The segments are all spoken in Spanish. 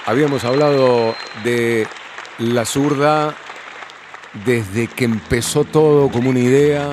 Habíamos hablado de La Zurda desde que empezó todo como una idea,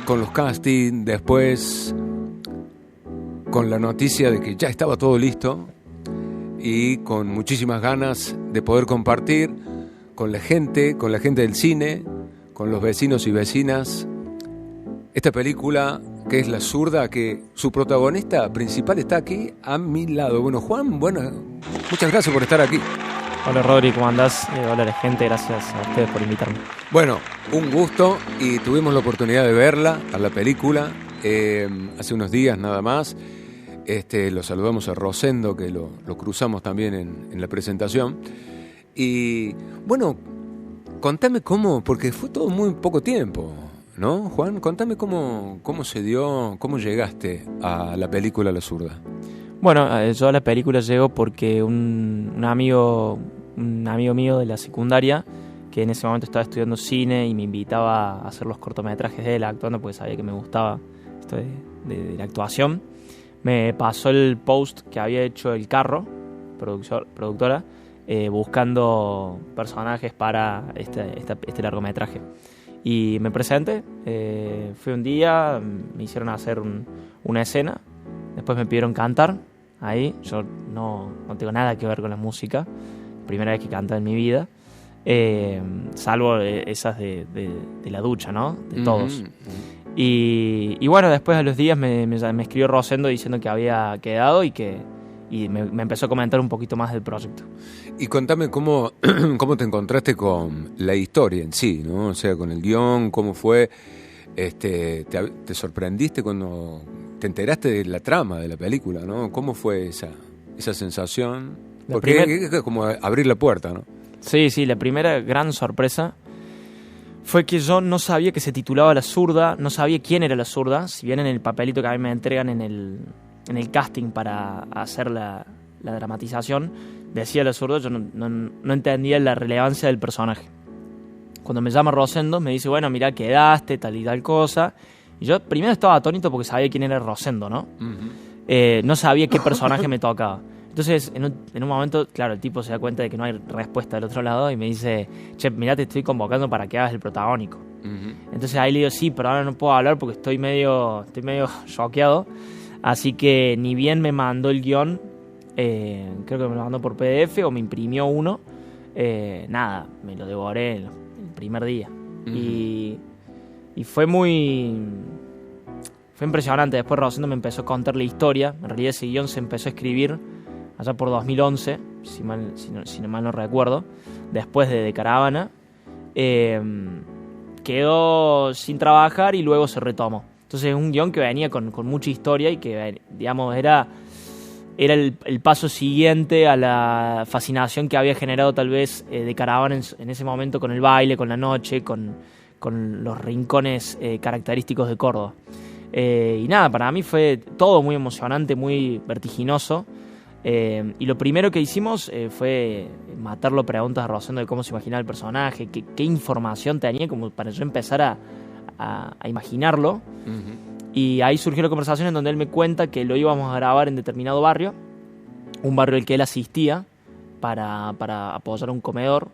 con los castings, después con la noticia de que ya estaba todo listo y con muchísimas ganas de poder compartir con la gente del cine, con los vecinos y vecinas, esta película que es La Zurda, que su protagonista principal está aquí a mi lado. Bueno, Juan, muchas gracias por estar aquí. Hola Rodri, ¿cómo andás? Hola la gente, gracias a ustedes por invitarme. Bueno, un gusto, y tuvimos la oportunidad de verla, a la película, hace unos días nada más. Lo saludamos a Rosendo, que lo cruzamos también en la presentación. Y bueno, contame cómo, porque fue todo muy poco tiempo, ¿no, Juan? Contame cómo se dio, cómo llegaste a la película La Zurda. Bueno, yo a la película llego porque un amigo mío de la secundaria, que en ese momento estaba estudiando cine y me invitaba a hacer los cortometrajes de él actuando porque sabía que me gustaba esto de la actuación, me pasó el post que había hecho El Carro, productora, buscando personajes para este largometraje. Y me presenté, fui un día, me hicieron hacer una escena, después me pidieron cantar. Ahí yo no tengo nada que ver con la música, primera vez que canto en mi vida, salvo esas de la ducha, ¿no? De todos. Y bueno, después de los días me escribió Rosendo diciendo que había quedado y me empezó a comentar un poquito más del proyecto. Y contame cómo te encontraste con la historia en sí, ¿no? O sea, con el guión, cómo fue. ¿Te sorprendiste cuando te enteraste de la trama de la película, ¿no? ¿Cómo fue esa sensación? Porque es como abrir la puerta, ¿no? Sí, la primera gran sorpresa fue que yo no sabía que se titulaba La Zurda, no sabía quién era La Zurda, si bien en el papelito que a mí me entregan en el casting para hacer la dramatización, decía La Zurda, yo no entendía la relevancia del personaje. Cuando me llama Rosendo, me dice, bueno, mira, quedaste, tal y tal cosa. Y yo primero estaba atónito porque sabía quién era Rosendo, ¿no? Uh-huh. No sabía qué personaje me tocaba. Entonces, en un momento, claro, el tipo se da cuenta de que no hay respuesta del otro lado y me dice, che, mirá, te estoy convocando para que hagas el protagónico. Uh-huh. Entonces ahí le digo, sí, pero ahora no puedo hablar porque estoy medio choqueado. Así que ni bien me mandó el guión, creo que me lo mandó por PDF o me imprimió uno, nada, me lo devoré el primer día. Uh-huh. Y fue impresionante. Después Rosendo me empezó a contar la historia. En realidad ese guión se empezó a escribir allá por 2011, si mal no recuerdo, después de Caravana. Quedó sin trabajar y luego se retomó. Entonces es un guión que venía con mucha historia y que, digamos, era el paso siguiente a la fascinación que había generado tal vez de Caravana en ese momento con el baile, con la noche, con los rincones característicos de Córdoba. Y nada, para mí fue todo muy emocionante, muy vertiginoso. Y lo primero que hicimos fue matarlo preguntas a Rosendo de cómo se imaginaba el personaje, qué información tenía como para yo empezar a imaginarlo. Uh-huh. Y ahí surgió la conversación en donde él me cuenta que lo íbamos a grabar en determinado barrio, un barrio al que él asistía para apoyar un comedor.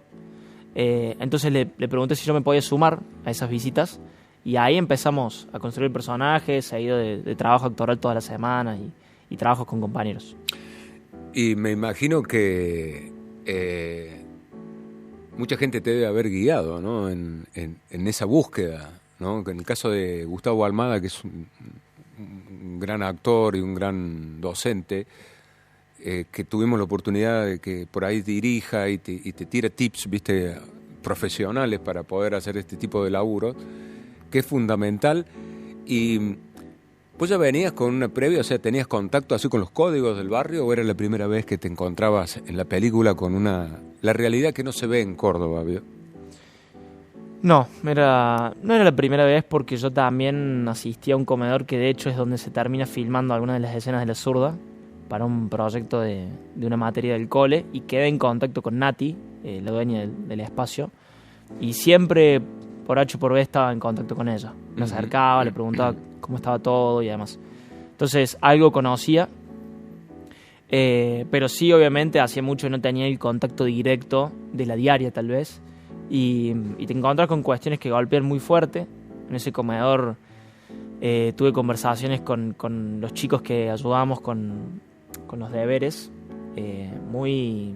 Entonces le pregunté si yo me podía sumar a esas visitas y ahí empezamos a construir personajes, seguido de trabajo actoral todas las semanas y trabajos con compañeros. Y me imagino que mucha gente te debe haber guiado, ¿no? en esa búsqueda, ¿no? En el caso de Gustavo Almada, que es un gran actor y un gran docente, que tuvimos la oportunidad de que por ahí dirija y te tire tips, viste, profesionales para poder hacer este tipo de laburo, que es fundamental. Y vos ya venías con una previa, o sea, ¿tenías contacto así con los códigos del barrio o era la primera vez que te encontrabas en la película con la realidad que no se ve en Córdoba, ¿vio? No era la primera vez porque yo también asistí a un comedor que de hecho es donde se termina filmando algunas de las escenas de La Zurda para un proyecto de una materia del cole y quedé en contacto con Nati, la dueña del espacio, y siempre por H o por B estaba en contacto con ella. Me acercaba, le preguntaba cómo estaba todo y demás. Entonces algo conocía. Pero sí, obviamente, hacía mucho que no tenía el contacto directo de la diaria, tal vez. Y te encontrás con cuestiones que golpean muy fuerte. En ese comedor tuve conversaciones con los chicos que ayudábamos con los deberes. Muy,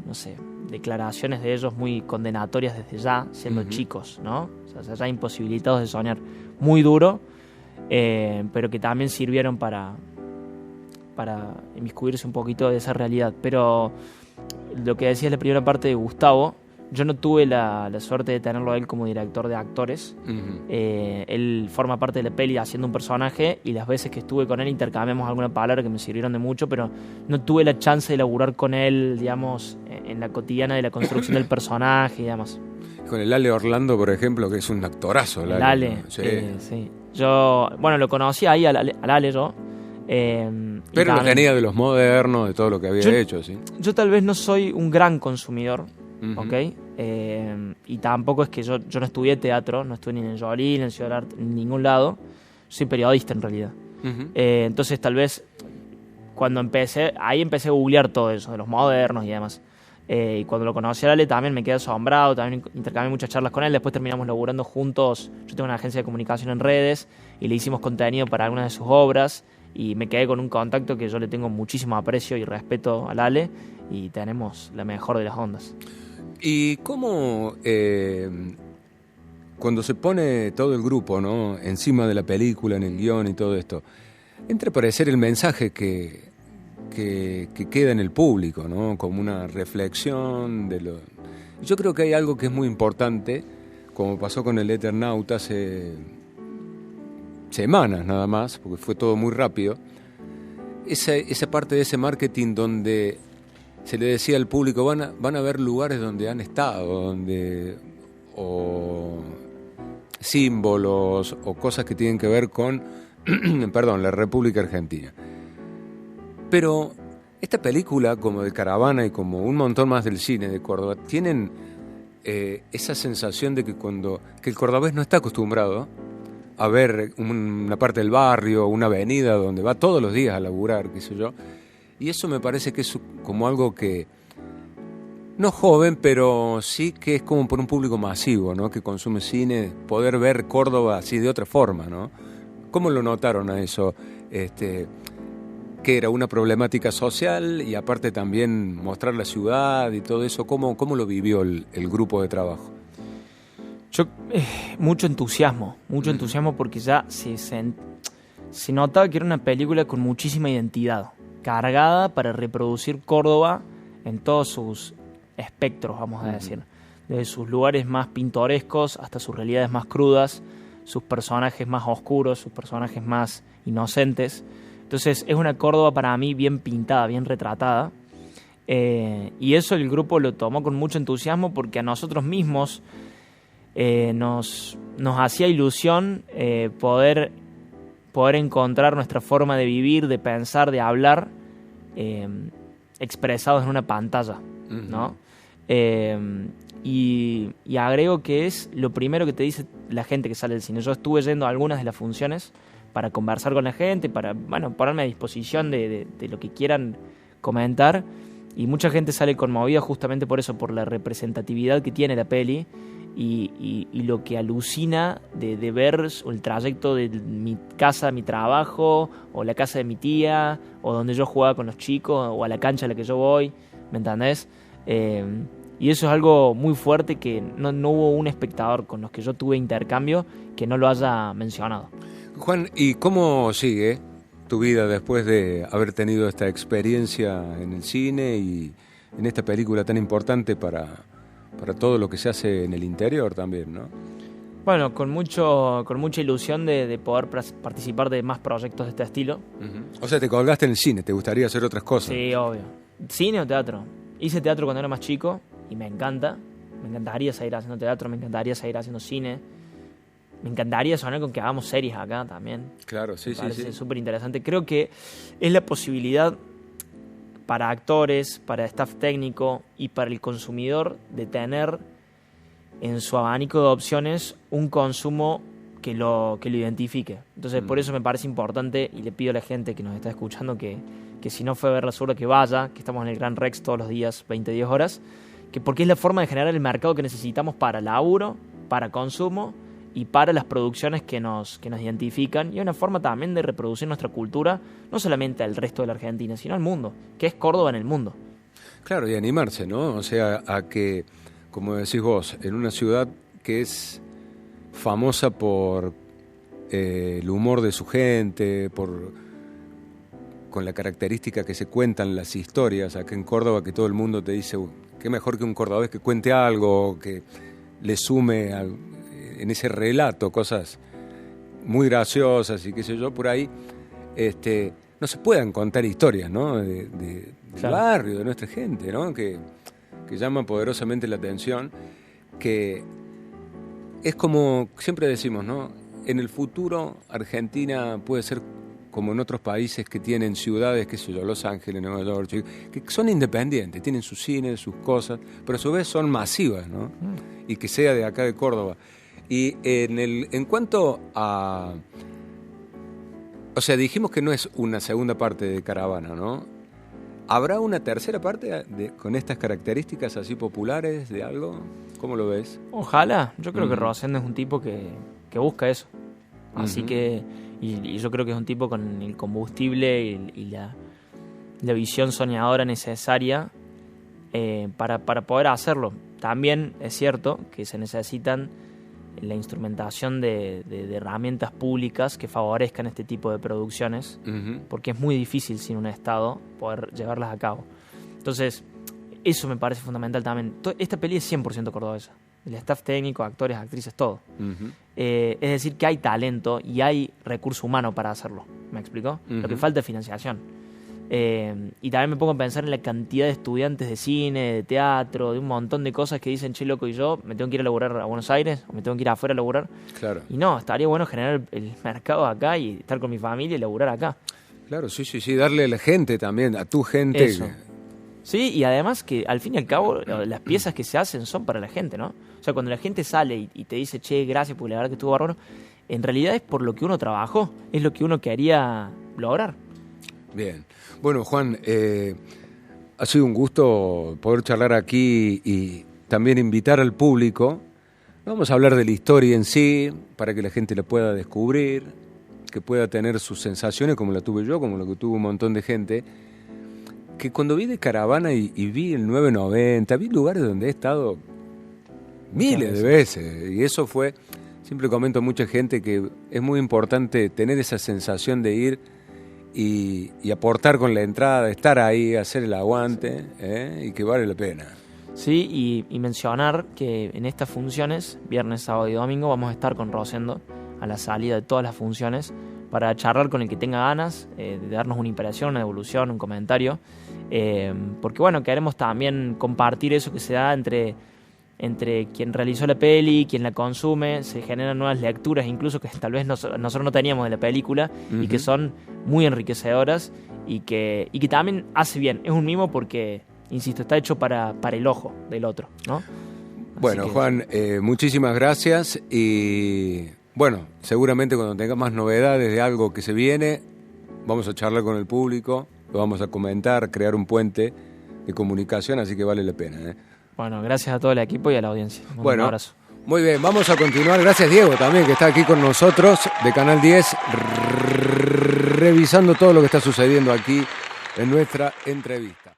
no sé, declaraciones de ellos muy condenatorias desde ya, siendo chicos, ¿no? O sea, ya imposibilitados de soñar. Muy duro, pero que también sirvieron para inmiscuirse un poquito de esa realidad. Pero lo que decía es la primera parte de Gustavo, yo no tuve la suerte de tenerlo a él como director de actores. Él forma parte de la peli haciendo un personaje, y las veces que estuve con él intercambiamos alguna palabra que me sirvieron de mucho, pero no tuve la chance de laburar con él, digamos, en la cotidiana de la construcción del personaje y demás. Con el Ale Orlando, por ejemplo, que es un actorazo. El Ale, ¿no? Sí. Sí. Yo, bueno, lo conocí ahí al Ale yo. Pero lo tenía de los modernos, de todo lo que había hecho, ¿sí? Yo tal vez no soy un gran consumidor, ¿ok? Y tampoco es que yo no estudié teatro, no estuve ni en el Jolie, ni en el Ciudad del Arte, en ningún lado. Soy periodista en realidad. Entonces tal vez cuando empecé a googlear todo eso, de los modernos y demás. Y cuando lo conocí a Ale también me quedé asombrado, también intercambié muchas charlas con él. Después terminamos laburando juntos. Yo tengo una agencia de comunicación en redes y le hicimos contenido para algunas de sus obras. Y me quedé con un contacto que yo le tengo muchísimo aprecio y respeto al Ale, y tenemos la mejor de las ondas. ¿Y cómo, cuando se pone todo el grupo, ¿no?, encima de la película, en el guión y todo esto, entra a aparecer el mensaje que queda en el público, ¿no?, como una reflexión de lo... Yo creo que hay algo que es muy importante, como pasó con el Eternauta hace semanas nada más, porque fue todo muy rápido, esa parte de ese marketing donde se le decía al público, van a ver lugares donde han estado, o símbolos o cosas que tienen que ver con la República Argentina. Pero esta película, como de Caravana y como un montón más del cine de Córdoba, tienen esa sensación de que el cordobés no está acostumbrado a ver una parte del barrio, una avenida donde va todos los días a laburar, qué sé yo. Y eso me parece que es como algo que, no joven, pero sí que es como por un público masivo, ¿no?, que consume cine, poder ver Córdoba así de otra forma, ¿no? ¿Cómo lo notaron a eso? Que era una problemática social y aparte también mostrar la ciudad y todo eso. ¿Cómo lo vivió el grupo de trabajo? Yo, mucho entusiasmo porque ya se notaba que era una película con muchísima identidad, cargada para reproducir Córdoba en todos sus espectros, vamos a decir. Desde sus lugares más pintorescos hasta sus realidades más crudas, sus personajes más oscuros, sus personajes más inocentes. Entonces es una Córdoba para mí bien pintada, bien retratada. Y eso el grupo lo tomó con mucho entusiasmo porque a nosotros mismos nos hacía ilusión poder encontrar nuestra forma de vivir, de pensar, de hablar, expresados en una pantalla, ¿no? Y agrego que es lo primero que te dice la gente que sale del cine. Yo estuve yendo a algunas de las funciones para conversar con la gente, para ponerme a disposición de lo que quieran comentar, y mucha gente sale conmovida justamente por eso, por la representatividad que tiene la peli y lo que alucina de ver el trayecto de mi casa a mi trabajo, o la casa de mi tía, o donde yo jugaba con los chicos, o a la cancha a la que yo voy, ¿me entendés? Y eso es algo muy fuerte que no hubo un espectador con los que yo tuve intercambio que no lo haya mencionado. Juan, ¿y cómo sigue tu vida después de haber tenido esta experiencia en el cine y en esta película tan importante para todo lo que se hace en el interior también, ¿no? Bueno, con mucha ilusión de poder participar de más proyectos de este estilo. O sea, te colgaste en el cine, ¿te gustaría hacer otras cosas? Sí, obvio. ¿Cine o teatro? Hice teatro cuando era más chico y me encanta. Me encantaría seguir haciendo teatro, me encantaría seguir haciendo cine. Me encantaría sonar con que hagamos series acá también. Claro, sí, me parece sí. súper interesante. Creo que es la posibilidad para actores, para staff técnico y para el consumidor de tener en su abanico de opciones un consumo que lo identifique. Entonces, por eso me parece importante, y le pido a la gente que nos está escuchando que si no fue a ver La Zurda, que vaya, que estamos en el Gran Rex todos los días, 20-10 horas, porque es la forma de generar el mercado que necesitamos para laburo, para consumo y para las producciones que nos identifican, y una forma también de reproducir nuestra cultura, no solamente al resto de la Argentina, sino al mundo, que es Córdoba en el mundo. Claro, y animarse, ¿no? O sea, a que, como decís vos, en una ciudad que es famosa por el humor de su gente, con la característica que se cuentan las historias, acá en Córdoba, que todo el mundo te dice, qué mejor que un cordobés que cuente algo, que le sume en ese relato cosas muy graciosas y qué sé yo, por ahí no se puedan contar historias, ¿no? Del barrio, de nuestra gente, ¿no? Que llaman poderosamente la atención, que es como siempre decimos, ¿no? En el futuro Argentina puede ser como en otros países que tienen ciudades, qué sé yo, Los Ángeles, Nueva York, que son independientes, tienen sus cines, sus cosas, pero a su vez son masivas, ¿no? Y que sea de acá de Córdoba. Y en cuanto a... O sea, dijimos que no es una segunda parte de Caravana, ¿no? ¿Habrá una tercera parte con estas características así populares de algo? ¿Cómo lo ves? Ojalá. Yo creo que Rosendo es un tipo que busca eso. Así que... Y yo creo que es un tipo con el combustible y la visión soñadora necesaria para poder hacerlo. También es cierto que se necesitan la instrumentación de herramientas públicas que favorezcan este tipo de producciones, porque es muy difícil sin un Estado poder llevarlas a cabo. Entonces, eso me parece fundamental también. Esta peli es 100% cordobesa. El staff técnico, actores, actrices, todo. Es decir, que hay talento y hay recurso humano para hacerlo. ¿Me explicó? Lo que falta es financiación. Y también me pongo a pensar en la cantidad de estudiantes de cine, de teatro, de un montón de cosas que dicen, che, loco, y yo me tengo que ir a laburar a Buenos Aires o me tengo que ir afuera a laburar. Claro. Y no, estaría bueno generar el mercado acá y estar con mi familia y laburar acá. Claro, sí, darle a la gente también, a tu gente. Eso. Sí, y además que al fin y al cabo las piezas que se hacen son para la gente, ¿no? O sea, cuando la gente sale y te dice, che, gracias porque la verdad que estuvo bárbaro, en realidad es por lo que uno trabajó, es lo que uno quería lograr. Bien. Bueno, Juan, ha sido un gusto poder charlar aquí y también invitar al público. Vamos a hablar de la historia en sí, para que la gente la pueda descubrir, que pueda tener sus sensaciones como la tuve yo, como la que tuvo un montón de gente. Que cuando vi de Caravana y vi el 990, vi lugares donde he estado miles de veces. Y eso fue, siempre comento a mucha gente que es muy importante tener esa sensación de ir y aportar con la entrada, estar ahí, hacer el aguante, y que vale la pena. Sí, y mencionar que en estas funciones, viernes, sábado y domingo, vamos a estar con Rosendo a la salida de todas las funciones para charlar con el que tenga ganas, de darnos una impresión, una devolución, un comentario, porque bueno, queremos también compartir eso que se da entre quien realizó la peli, quien la consume, se generan nuevas lecturas incluso que tal vez nosotros no teníamos de la película y que son muy enriquecedoras y que también hace bien, es un mimo porque, insisto, está hecho para el ojo del otro, ¿no? Bueno, Juan, muchísimas gracias y bueno, seguramente cuando tenga más novedades de algo que se viene, vamos a charlar con el público, lo vamos a comentar, crear un puente de comunicación, así que vale la pena, Bueno, gracias a todo el equipo y a la audiencia. Bueno, un abrazo. Muy bien, vamos a continuar. Gracias, Diego, también, que está aquí con nosotros, de Canal 10, revisando todo lo que está sucediendo aquí en nuestra entrevista.